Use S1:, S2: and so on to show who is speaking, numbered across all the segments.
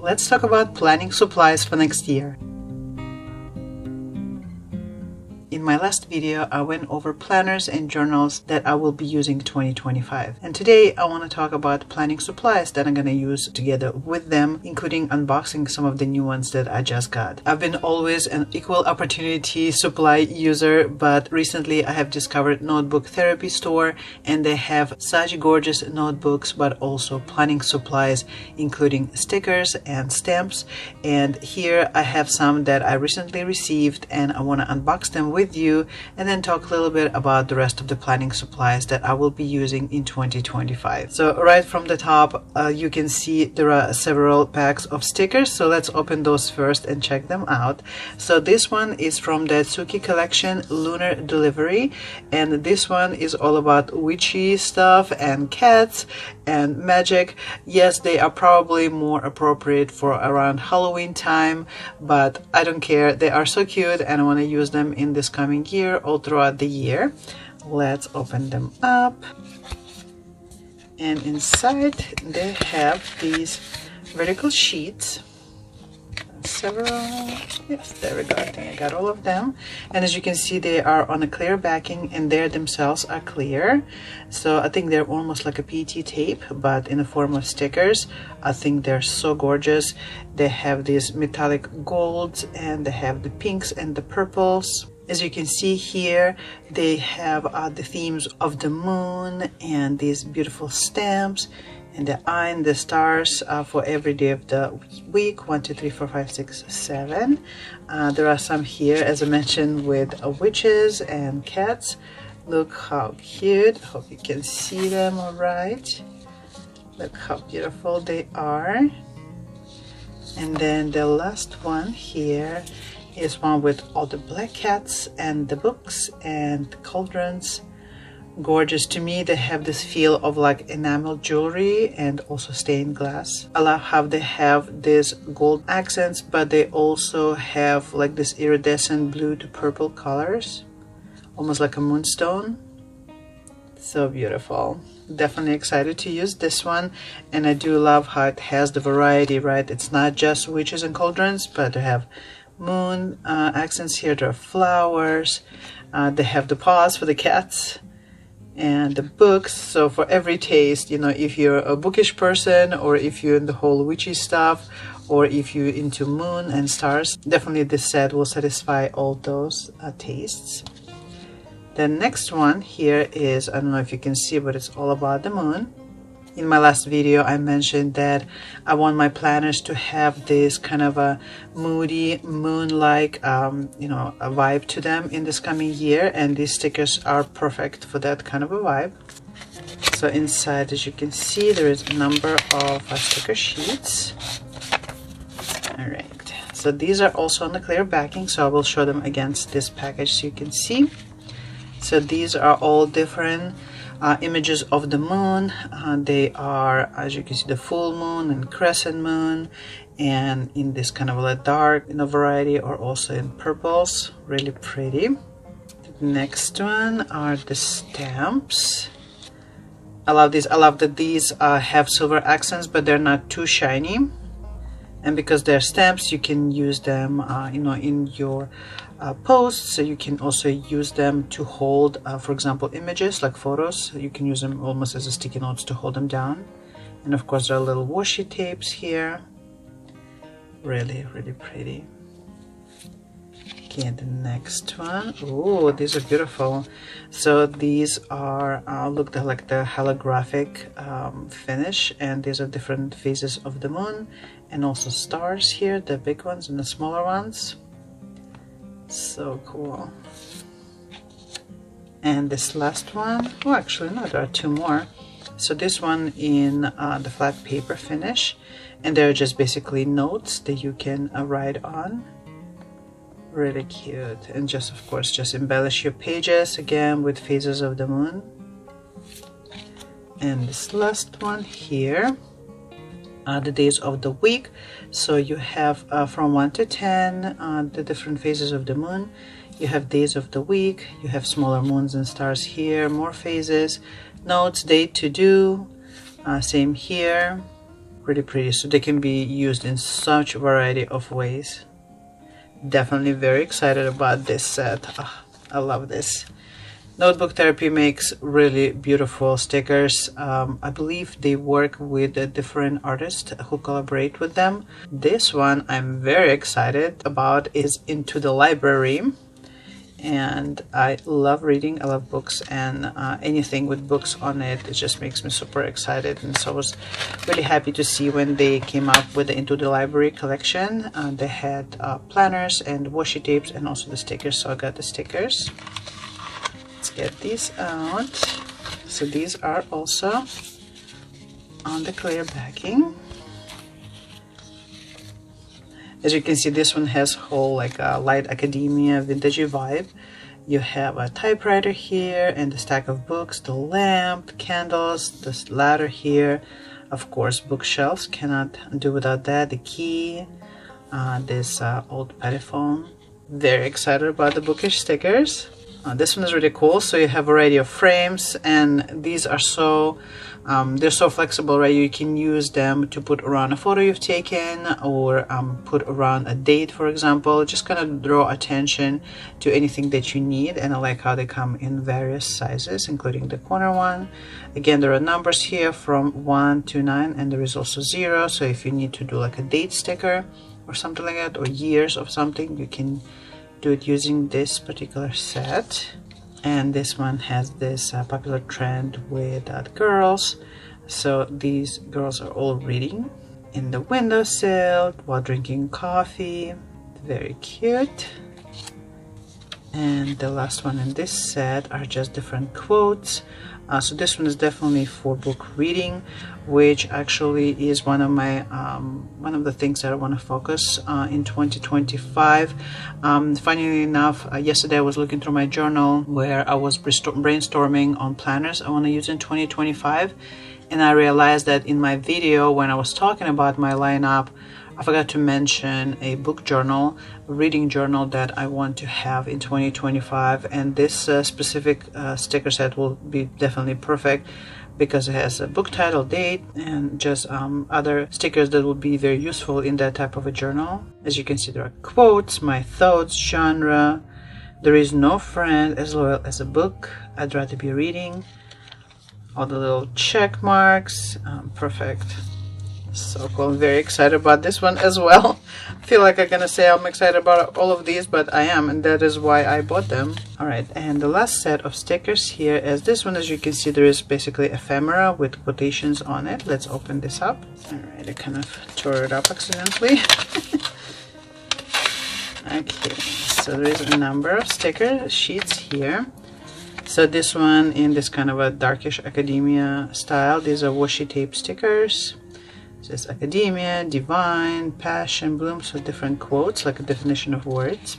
S1: let's talk about planning supplies for next year. In my last video, I went over planners and journals that I will be using 2025. And today I want to talk about planning supplies that I'm going to use together with them, including unboxing some of the new ones that I just got. I've been always an equal opportunity supply user, but recently I have discovered Notebook Therapy Store, and they have such gorgeous notebooks, but also planning supplies, including stickers and stamps. And here I have some that I recently received, and I want to unbox them with you and then talk a little bit about the rest of the planning supplies that I will be using in 2025. So right from the top, you can see there are several packs of stickers, so let's open those first and check them out. So this one is from the Tsuki collection, Lunar Delivery, and this one is all about witchy stuff and cats and magic. Yes, they are probably more appropriate for around Halloween time, but I don't care. They are so cute and I want to use them in this coming year, all throughout the year. Let's open them up. And inside they have these vertical sheets. Several, yes, there we go. I think I got all of them. And as you can see, they are on a clear backing and they themselves are clear. So I think they're almost like a PET tape, but in the form of stickers. I think they're so gorgeous. They have these metallic golds and they have the pinks and the purples. As you can see here, they have the themes of the moon and these beautiful stamps and the eye and the stars for every day of the week. 1, 2, 3, 4, 5, 6, 7. There are some here, as I mentioned, with witches and cats. Look how cute. Hope you can see them all right. Look how beautiful they are. And then the last one here is one with all the black cats and the books and the cauldrons. Gorgeous. To me, they have this feel of like enamel jewelry and also stained glass. I love how they have these gold accents, but they also have like this iridescent blue to purple colors, almost like a moonstone. So beautiful. Definitely excited to use this one, and I do love how it has the variety, right? It's not just witches and cauldrons, but they have moon accents here. There are flowers. They have the paws for the cats and the books. So for every taste, you know, if you're a bookish person, or if you're in the whole witchy stuff, or if you're into moon and stars, definitely this set will satisfy all those tastes. The next one here is, I don't know if you can see, but it's all about the moon. In my last video, I mentioned that I want my planners to have this kind of a moody, moon-like, you know, a vibe to them in this coming year, and these stickers are perfect for that kind of a vibe. So inside, as you can see, there is a number of sticker sheets. All right, so these are also on the clear backing, so I will show them against this package so you can see. So these are all different images of the moon. They are, as you can see, the full moon and crescent moon, and in this kind of a dark, you know, variety, or also in purples. Really pretty. The next one are the stamps. I love these. I love that these have silver accents, but they're not too shiny. And because they're stamps, you can use them, you know, in your posts. So you can also use them to hold, for example, images like photos. So you can use them almost as a sticky notes to hold them down. And of course, there are little washi tapes here. Really, really pretty. Okay, the next one. Oh, these are beautiful. So these are look, they're like the holographic finish, and these are different phases of the moon, and also stars here, the big ones and the smaller ones. So cool. And this last one, oh, actually no, there are two more. So this one in the flat paper finish, and they're just basically notes that you can write on. Really cute. And just, of course, just embellish your pages again with phases of the moon. And this last one here, the days of the week. So you have from 1 to 10 the different phases of the moon. You have days of the week, you have smaller moons and stars here, more phases, notes, date to do, same here. Really pretty, so they can be used in such a variety of ways. Definitely very excited about this set. I love this. Notebook Therapy makes really beautiful stickers. I believe they work with different artists who collaborate with them. This one I'm very excited about is Into the Library. And I love reading, I love books, and anything with books on it, it just makes me super excited. And so I was really happy to see when they came up with the Into the Library collection. They had planners and washi tapes and also the stickers, so I got the stickers. Let's get these out. So these are also on the clear backing. As you can see, this one has whole like a light academia vintagey vibe. You have a typewriter here and a stack of books, the lamp, candles, this ladder here, of course bookshelves, cannot do without that, the key, this old payphone. Very excited about the bookish stickers. This one is really cool. So you have a variety of frames, and these are so they're so flexible, right? You can use them to put around a photo you've taken, or put around a date, for example. Just kind of draw attention to anything that you need. And I like how they come in various sizes, including the corner one. Again, there are numbers here from 1 to 9, and there is also 0. So if you need to do like a date sticker or something like that, or years of something, you can do it using this particular set. And this one has this popular trend with girls, so these girls are all reading in the windowsill while drinking coffee. Very cute. And the last one in this set are just different quotes. So this one is definitely for book reading, which actually is one of my one of the things that I want to focus in 2025. Funnily enough, yesterday I was looking through my journal where I was brainstorming on planners I want to use in 2025, and I realized that in my video when I was talking about my lineup, I forgot to mention a book journal, a reading journal that I want to have in 2025, and this specific sticker set will be definitely perfect because it has a book title, date, and just other stickers that will be very useful in that type of a journal. As you can see, there are quotes, my thoughts, genre, there is no friend as loyal as a book, I'd rather be reading, all the little check marks, perfect. So cool. I'm very excited about this one as well. I feel like I'm gonna say I'm excited about all of these, but I am, and that is why I bought them. Alright, and the last set of stickers here is this one. As you can see, there is basically ephemera with quotations on it. Let's open this up. Alright, I kind of tore it up accidentally. Okay, so there is a number of sticker sheets here. So this one in this kind of a darkish academia style. These are washi tape stickers. It says academia, divine, passion, bloom, so different quotes, like a definition of words.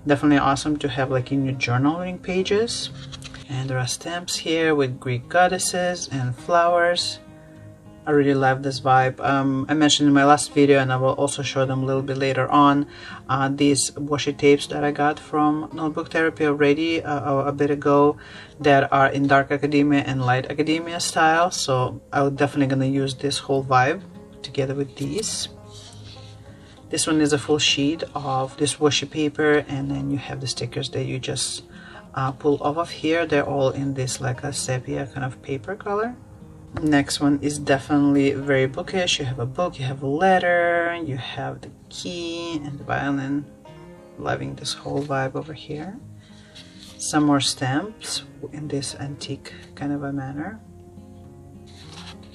S1: Definitely awesome to have like in your journaling pages. And there are stamps here with Greek goddesses and flowers. I really love this vibe. I mentioned in my last video, and I will also show them a little bit later on, these washi tapes that I got from Notebook Therapy already a bit ago, that are in dark academia and light academia style. So I'm definitely gonna use this whole vibe together with these. This one is a full sheet of this washi paper, and then you have the stickers that you just pull off of here. They're all in this like a sepia kind of paper color. Next one is definitely very bookish. You have a book, you have a letter, you have the key and the violin. Loving this whole vibe over here. Some more stamps in this antique kind of a manner.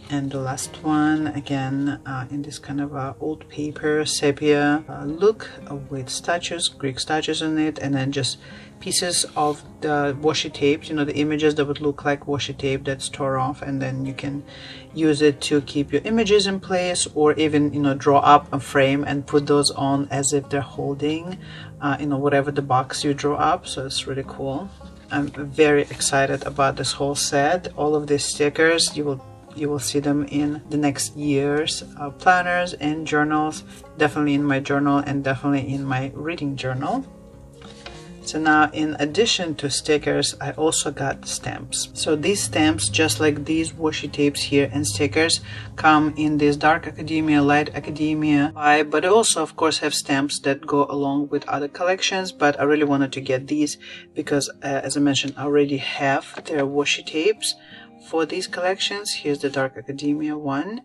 S1: And the last one, again, in this kind of old paper sepia look with statues, Greek statues on it, and then just pieces of the washi tape, you know, the images that would look like washi tape that's tore off, and then you can use it to keep your images in place, or even, you know, draw up a frame and put those on as if they're holding, you know, whatever the box you draw up. So it's really cool. I'm very excited about this whole set. All of these stickers, you will see them in the next year's planners and journals, definitely in my journal and definitely in my reading journal. So now, in addition to stickers, I also got stamps. So these stamps, just like these washi tapes here and stickers, come in this dark academia, light academia vibe, but I also of course have stamps that go along with other collections. But I really wanted to get these because as I mentioned, I already have their washi tapes for these collections. Here's the dark academia one,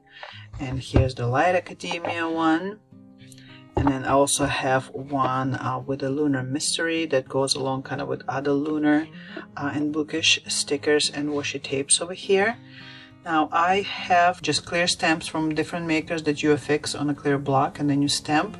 S1: and here's the light academia one. And then I also have one with a lunar mystery that goes along kind of with other lunar and bookish stickers and washi tapes over here. Now I have just clear stamps from different makers that you affix on a clear block and then you stamp.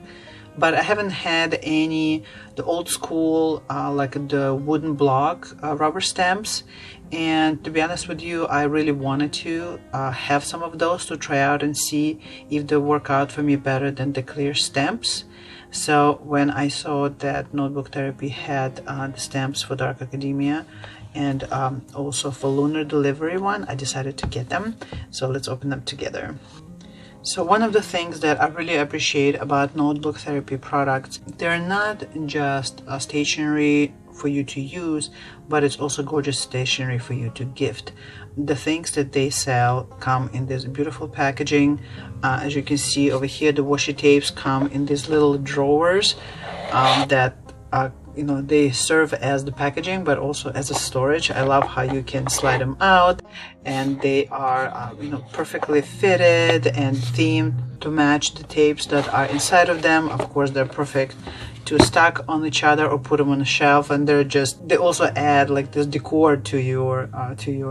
S1: But I haven't had any, the old school, like the wooden block rubber stamps. And to be honest with you, I really wanted to have some of those to try out and see if they work out for me better than the clear stamps. So when I saw that Notebook Therapy had the stamps for Dark Academia and also for Lunar Delivery one, I decided to get them. So let's open them together. So one of the things that I really appreciate about Notebook Therapy products, they're not just stationery for you to use, but it's also gorgeous stationery for you to gift. The things that they sell come in this beautiful packaging. As you can see over here, the washi tapes come in these little drawers that you know, they serve as the packaging but also as a storage. I love how you can slide them out, and they are you know, perfectly fitted and themed to match the tapes that are inside of them. Of course, they're perfect to stack on each other or put them on a shelf, and they also add like this decor to your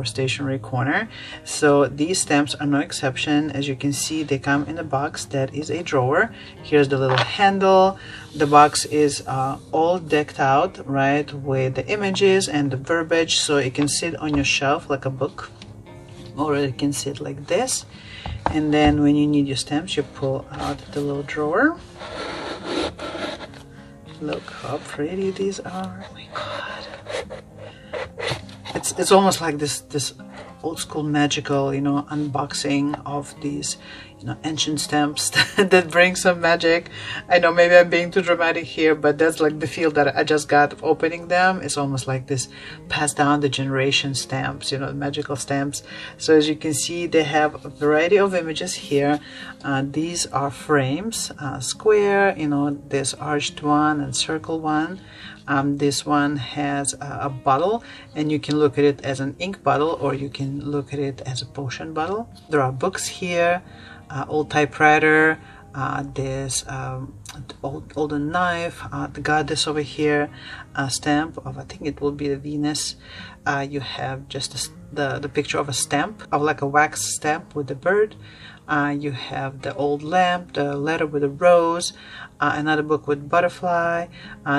S1: stationery corner. So these stamps are no exception. As you can see, they come in a box that is a drawer. Here's the little handle. The box is all decked out, right, with the images and the verbiage, so it can sit on your shelf like a book, or it can sit like this. And then when you need your stamps, you pull out the little drawer. Look how pretty these are. Oh my god. It's almost like this old school magical, you know, unboxing of these, you know, ancient stamps that bring some magic. I know maybe I'm being too dramatic here, but that's like the feel that I just got of opening them. It's almost like this passed down the generation stamps, you know, magical stamps. So as you can see, they have a variety of images here. These are frames, square, you know, this arched one and circle one. This one has a bottle, and you can look at it as an ink bottle or you can look at it as a potion bottle. There are books here, old typewriter, this older knife, the goddess over here, a stamp of, I think it will be the Venus. You have just the picture of a stamp, of like a wax stamp with the bird. You have the old lamp, the letter with a rose, another book with butterfly.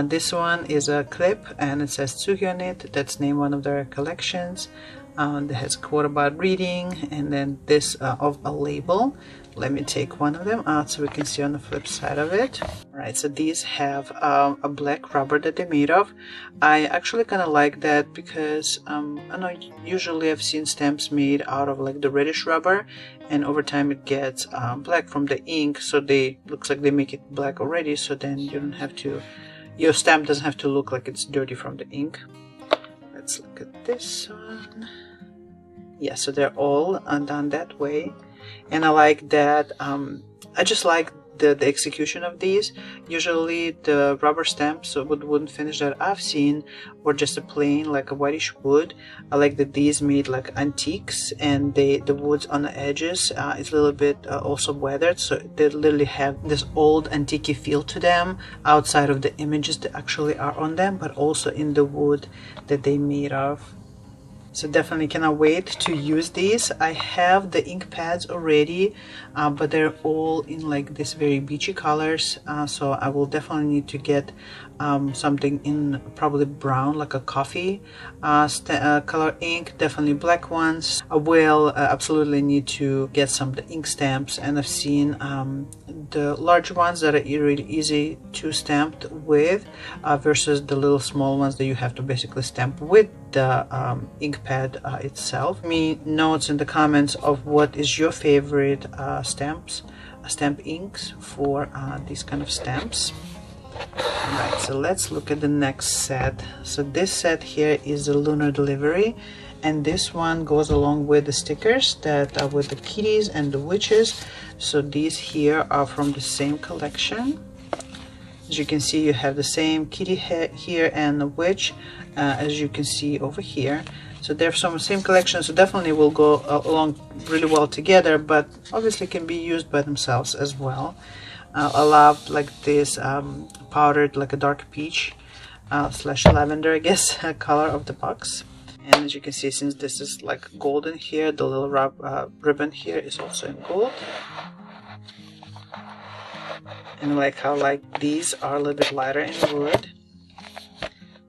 S1: This one is a clip and it says Tsuki on it. That's named one of their collections. That has a quote about reading, and then this of a label. Let me take one of them out so we can see on the flip side of it. Alright, so these have a black rubber that they're made of. I actually kind of like that because I know usually I've seen stamps made out of like the reddish rubber, and over time it gets black from the ink, so looks like they make it black already, so then you don't have to, your stamp doesn't have to look like it's dirty from the ink. Let's look at this one. Yeah, so they're all done that way, and I like that. I just like the execution of these. Usually the rubber stamps with wooden finish that I've seen were just a plain like a whitish wood. I like that these made like antiques, and the woods on the edges is a little bit also weathered, so they literally have this old antique feel to them outside of the images that actually are on them, but also in the wood that they made of. So definitely cannot wait to use these. I have the ink pads already, but they're all in like this very beachy colors. So I will definitely need to get something in probably brown, like a coffee color ink, definitely black ones. I will absolutely need to get some of the ink stamps, and I've seen the large ones that are really easy to stamp with versus the little small ones that you have to basically stamp with the ink pad itself. Give me notes in the comments of what is your favorite stamp inks for these kind of stamps. Right, so let's look at the next set. So this set here is the Lunar Delivery, and this one goes along with the stickers that are with the kitties and the witches. So these here are from the same collection. As you can see, you have the same kitty head here and the witch, as you can see over here. So they're from the same collection, so definitely will go along really well together, but obviously can be used by themselves as well. I love like this powdered, like a dark peach slash lavender, I guess, color of the box. And as you can see, since this is like golden here, the little ribbon here is also in gold. And I like how like these are a little bit lighter in wood,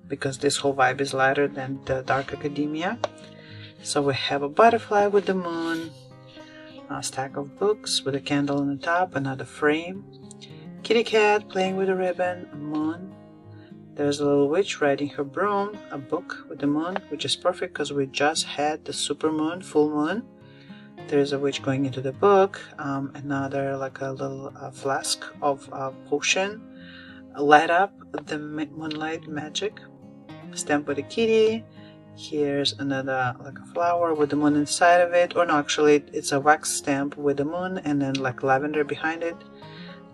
S1: because this whole vibe is lighter than the dark academia. So we have a butterfly with the moon, a stack of books with a candle on the top, another frame, kitty cat playing with a ribbon, a moon. There's a little witch riding her broom, a book with the moon, which is perfect because we just had the super moon, full moon. There's a witch going into the book, another like a little flask of potion, light up the moonlight magic, stamp with a kitty. Here's another like a flower with the moon inside of it, or no, actually it's a wax stamp with the moon and then like lavender behind it.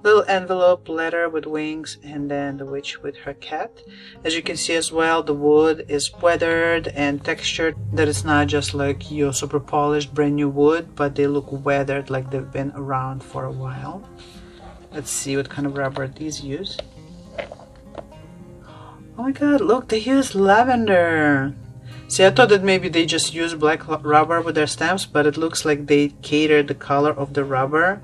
S1: Little envelope letter with wings, and then the witch with her cat. As you can see as well, the wood is weathered and textured, that it's not just like your super polished brand new wood, but they look weathered, like they've been around for a while. Let's see what kind of rubber these use. Oh my god, look, they use lavender. See, I thought that maybe they just use black rubber with their stamps, but it looks like they catered the color of the rubber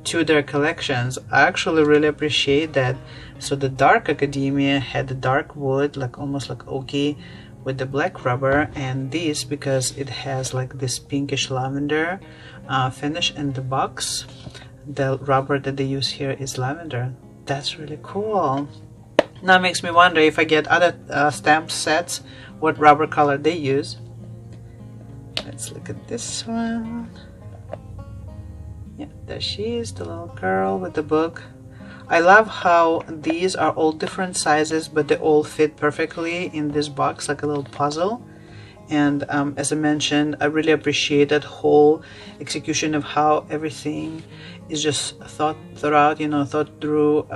S1: to their collections. I actually really appreciate that. So the dark academia had the dark wood, like almost like oaky, with the black rubber, and this, because it has like this pinkish lavender finish in the box, the rubber that they use here is lavender. That's really cool. Now it makes me wonder, if I get other stamp sets, what rubber color they use. Let's look at this one. Yeah, there she is, the little girl with the book. I love how these are all different sizes, but they all fit perfectly in this box, like a little puzzle. And as I mentioned, I really appreciate that whole execution of how everything is just thought out, you know, thought through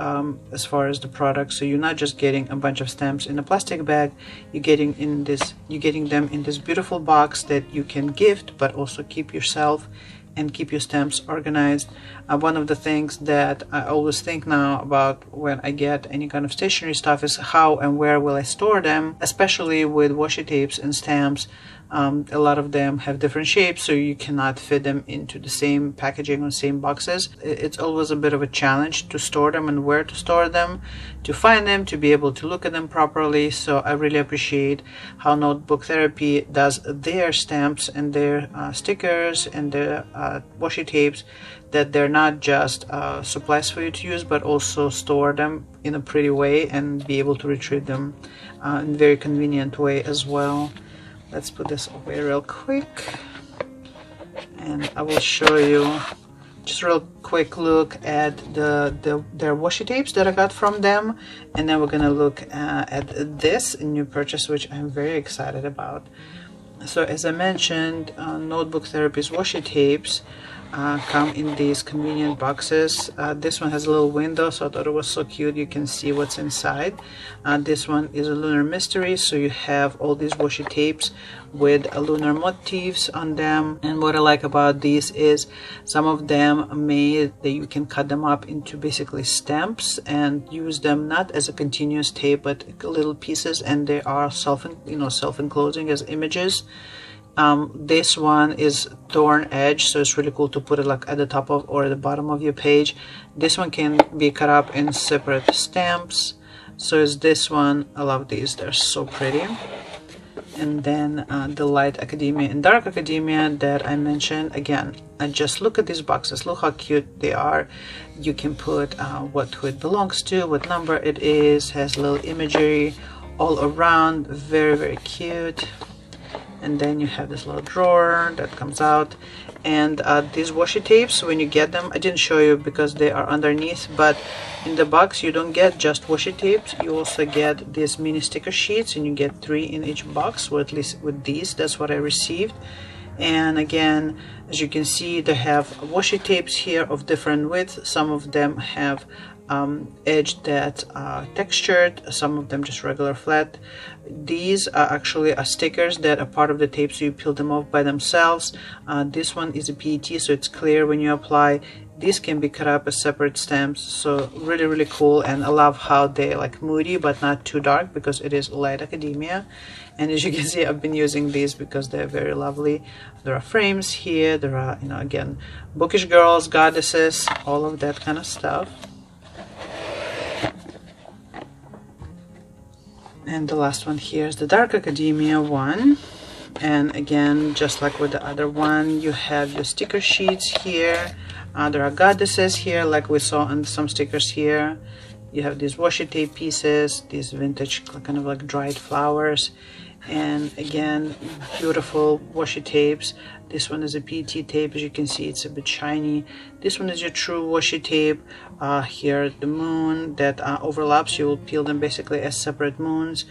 S1: as far as the product. So you're not just getting a bunch of stamps in a plastic bag, you're getting them in this beautiful box that you can gift, but also keep yourself and keep your stamps organized. One of the things that I always think now about when I get any kind of stationery stuff is how and where will I store them, especially with washi tapes and stamps. A lot of them have different shapes, so you cannot fit them into the same packaging or same boxes. It's always a bit of a challenge to store them and where to store them, to find them, to be able to look at them properly. So I really appreciate how Notebook Therapy does their stamps and their stickers and their washi tapes, that they're not just supplies for you to use, but also store them in a pretty way and be able to retrieve them in a very convenient way as well. Let's put this away real quick, and I will show you just a real quick look at their washi tapes that I got from them, and then we're gonna look at this new purchase, which I'm very excited about. So as I mentioned, Notebook Therapy's washi tapes come in these convenient boxes. This one has a little window, so I thought it was so cute. You can see what's inside. This one is a lunar mystery, so you have all these washi tapes with lunar motifs on them. And what I like about these is some of them made that you can cut them up into basically stamps and use them not as a continuous tape, but little pieces, and they are self-enclosing as images. This one is torn edge, so it's really cool to put it like at the top of or at the bottom of your page. This one can be cut up in separate stamps. So is this one. I love these, they're so pretty. And then the light academia and dark academia that I mentioned, again, just look at these boxes, look how cute they are. You can put what who it belongs to, what number it is, has little imagery all around, very cute. and then you have this little drawer that comes out. And these washi tapes, when you get them, I didn't show you because they are underneath, but in the box you don't get just washi tapes, you also get these mini sticker sheets, and you get 3 in each box, or at least with these, that's what I received. And again, as you can see, they have washi tapes here of different width. Some of them have edge that textured, some of them just regular flat. These are actually stickers that are part of the tape, so you peel them off by themselves. This one is a PET, so it's clear when you apply. These can be cut up as separate stamps, so really cool. And I love how they like moody but not too dark, because it is light academia. And as you can see, I've been using these because they're very lovely. There are frames here, there are, you know, again, bookish girls, goddesses, all of that kind of stuff. And the last one here is the dark academia one. And again, just like with the other one, you have your sticker sheets here. There are goddesses here, like we saw on some stickers here. You have these washi tape pieces, these vintage kind of like dried flowers. And again, beautiful washi tapes. This one is a PET tape. As you can see, it's a bit shiny. This one is your true washi tape. Here, the moon that overlaps. You will peel them basically as separate moons.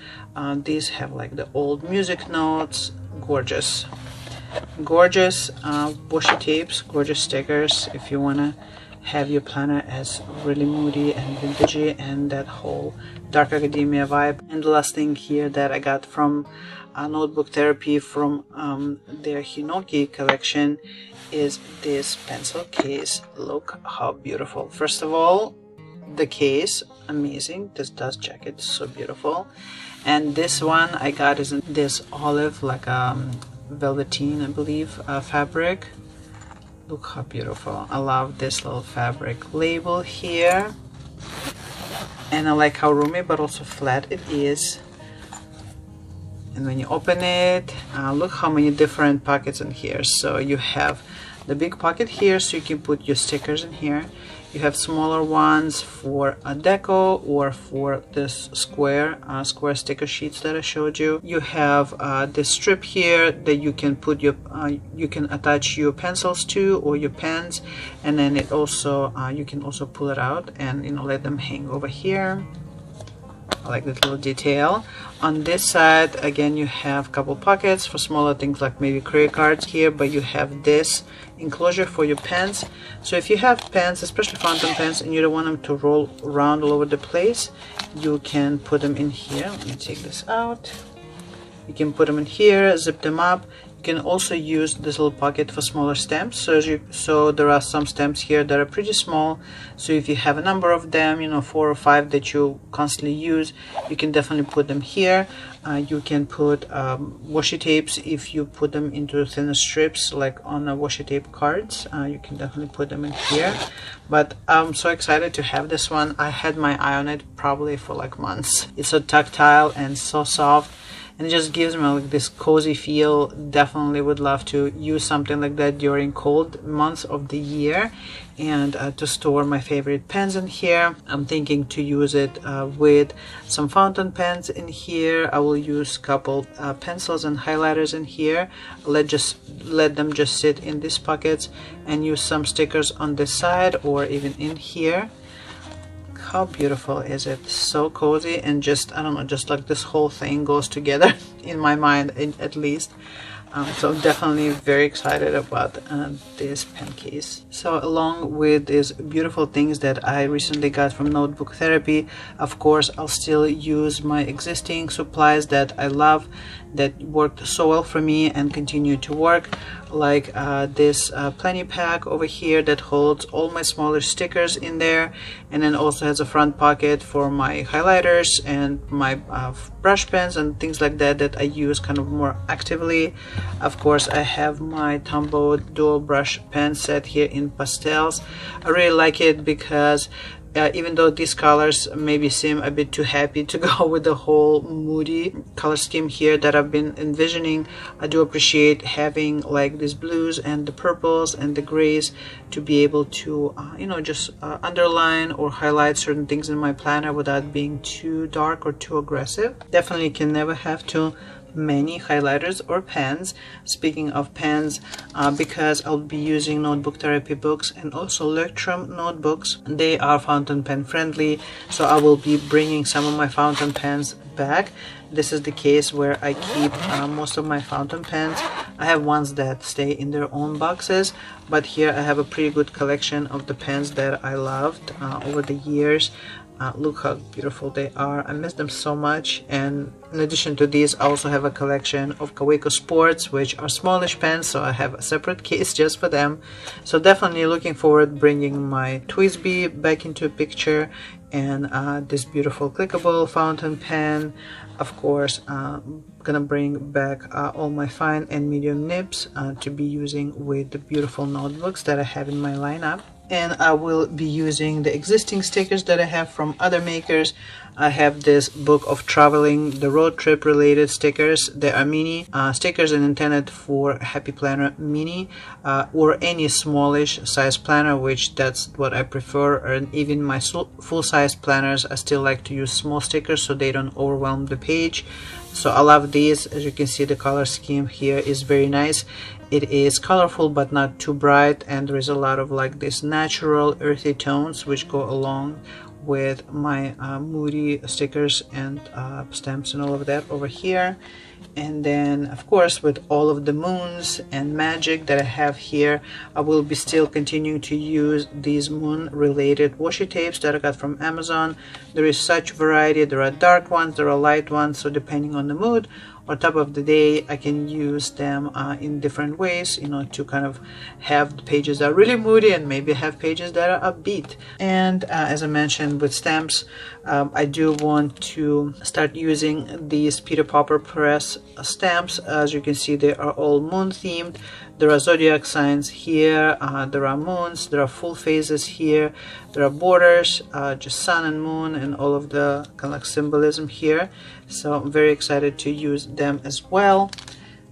S1: These have like the old music notes. Gorgeous washi tapes, gorgeous stickers if you want to have your planner as really moody and vintagey and that whole dark academia vibe. And the last thing here that I got from Notebook Therapy from their Hinoki collection is this pencil case. Look how beautiful. First of all, the case, amazing. This dust jacket is so beautiful. And this one I got is in this olive, like velveteen, I believe, fabric. Look how beautiful. I love this little fabric label here, and I like how roomy but also flat it is. And when you open it, look how many different pockets in here. So you have the big pocket here, so you can put your stickers in here. You have smaller ones for a deco or for this square sticker sheets that I showed you. You have this strip here that you can put your you can attach your pencils to or your pens, and then it also you can also pull it out and, you know, let them hang over here. I like that little detail. On this side, again, you have a couple pockets for smaller things like maybe credit cards here, but you have this enclosure for your pens. So if you have pens, especially fountain pens, and you don't want them to roll around all over the place, you can put them in here. Let me take this out. You can put them in here, zip them up. You can also use this little pocket for smaller stamps. So there are some stamps here that are pretty small. So if you have a number of them, you know, 4 or 5 that you constantly use, you can definitely put them here. You can put washi tapes if you put them into thinner strips, like on the washi tape cards. You can definitely put them in here. But I'm so excited to have this one. I had my eye on it probably for like months. It's so tactile and so soft, and it just gives me like this cozy feel. Definitely would love to use something like that during cold months of the year, and to store my favorite pens in here. I'm thinking to use it with some fountain pens in here. I will use a couple pencils and highlighters in here. Let them just sit in these pockets, and use some stickers on this side or even in here. How beautiful is it? So cozy, and just, I don't know, just like this whole thing goes together in my mind, at least. So I'm definitely very excited about this pen case. So along with these beautiful things that I recently got from Notebook Therapy, of course I'll still use my existing supplies that I love, that worked so well for me and continue to work, like this Plenty pack over here that holds all my smaller stickers in there, and then also has a front pocket for my highlighters and my brush pens and things like that that I use kind of more actively. Of course, I have my Tombow dual brush pen set here in pastels. I really like it because even though these colors maybe seem a bit too happy to go with the whole moody color scheme here that I've been envisioning, I do appreciate having like these blues and the purples and the grays to be able to you know, just underline or highlight certain things in my planner without being too dark or too aggressive. Definitely can never have too many highlighters or pens. Speaking of pens, because I'll be using notebook therapy books and also Lectrum notebooks, they are fountain pen friendly, so I will be bringing some of my fountain pens back. This is the case where I keep most of my fountain pens. I have ones that stay in their own boxes, but here I have a pretty good collection of the pens that I loved over the years. Look how beautiful they are. I miss them so much. And in addition to these, I also have a collection of Kaweco Sports, which are smallish pens, so I have a separate case just for them. So definitely looking forward bringing my Twisby back into a picture, and this beautiful clickable fountain pen. Of course, gonna bring back all my fine and medium nibs to be using with the beautiful notebooks that I have in my lineup. And I will be using the existing stickers that I have from other makers. I have this book of traveling, the road trip related stickers. They are mini stickers and intended for Happy Planner Mini or any smallish size planner, which that's what I prefer. And even my full-size planners, I still like to use small stickers so they don't overwhelm the page. So I love these. As you can see, the color scheme here is very nice. It is colorful but not too bright, and there is a lot of like this natural earthy tones which go along with my moody stickers and stamps and all of that over here. And then of course, with all of the moons and magic that I have here, I will be still continuing to use these moon related washi tapes that I got from Amazon. There is such variety. There are dark ones, there are light ones, so depending on the mood or time of the day, I can use them in different ways, you know, to kind of have the pages that are really moody and maybe have pages that are upbeat. And as I mentioned with stamps, I do want to start using these Peter Popper Press stamps. As you can see, they are all moon themed. There are zodiac signs here, there are moons, there are full phases here, there are borders, just sun and moon and all of the kind of like symbolism here. So I'm very excited to use them as well.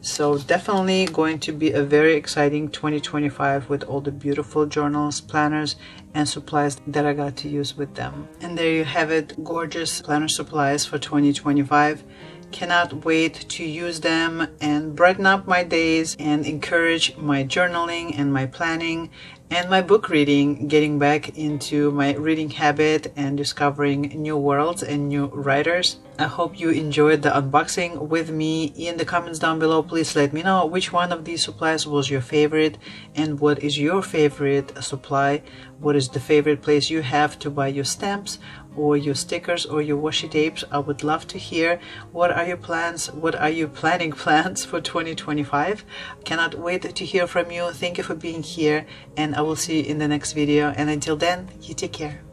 S1: So definitely going to be a very exciting 2025 with all the beautiful journals, planners, and supplies that I got to use with them. And there you have it, gorgeous planner supplies for 2025. Cannot wait to use them and brighten up my days and encourage my journaling and my planning and my book reading, getting back into my reading habit and discovering new worlds and new writers. I hope you enjoyed the unboxing with me. In the comments down below, please let me know which one of these supplies was your favorite and what is your favorite supply. What is the favorite place you have to buy your stamps or your stickers or your washi tapes? I would love to hear. What are your plans? What are you planning plans for 2025? Cannot wait to hear from you. Thank you for being here, and I will see you in the next video. And until then, you take care.